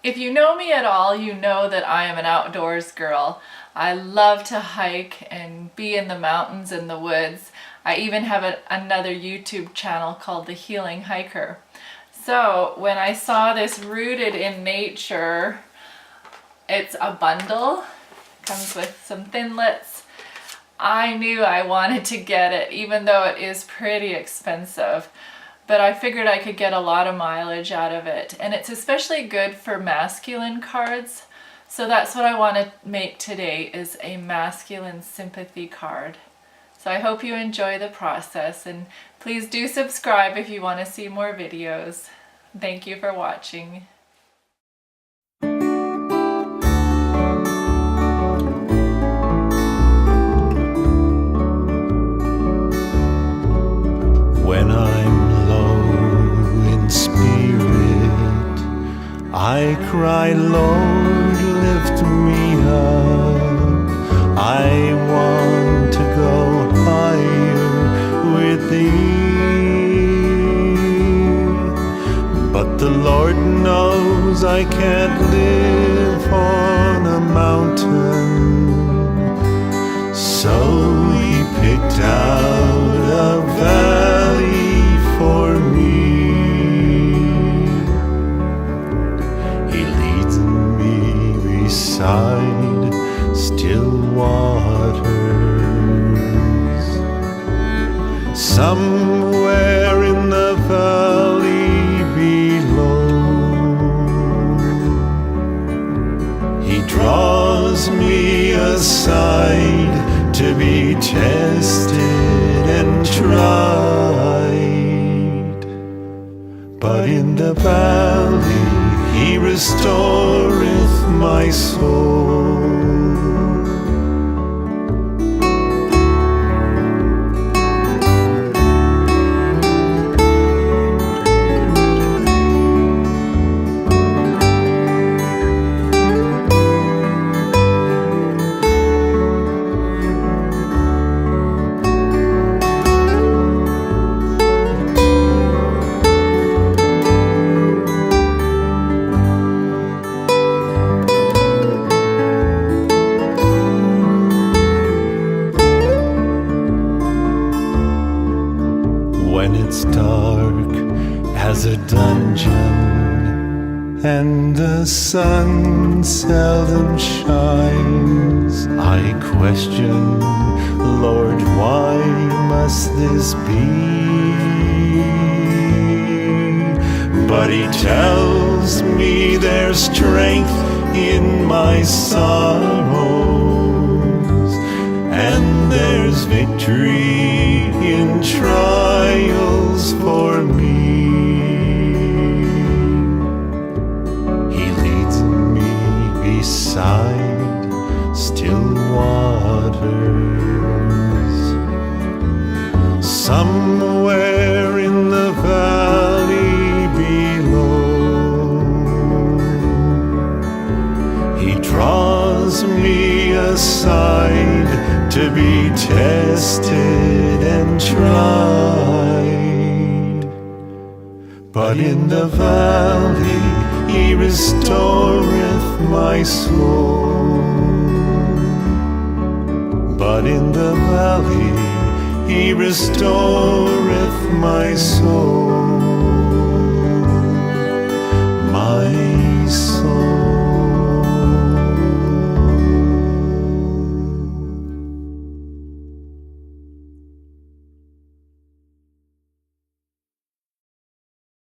If you know me at all, you know that I am an outdoors girl. I love to hike and be in the mountains and the woods. I even have another YouTube channel called The Healing Hiker. So when I saw this Rooted in Nature, it's a bundle, comes with some thinlits. I knew I wanted to get it, even though it is pretty expensive. But I figured I could get a lot of mileage out of it. And it's especially good for masculine cards. So that's what I want to make today, is a masculine sympathy card. So I hope you enjoy the process, and please do subscribe if you want to see more videos. Thank you for watching. When I'm low in spirit, I cry, Lord, lift me up. I want to go higher with Thee. But the Lord knows I can't live on a mountain. So He picked out a valley for me. He leads me beside still waters. Somewhere in the valley below, He draws me aside to be tested and tried. But in the valley He restoreth my soul. When it's dark as a dungeon and the sun seldom shines, I question, Lord, why must this be? But He tells me there's strength in my sorrows, and there's victory in trials for me. He leads me beside still waters. Somewhere in the valley below, He draws me aside to be tested and tried. But in the valley He restoreth my soul. But in the valley He restoreth my soul. My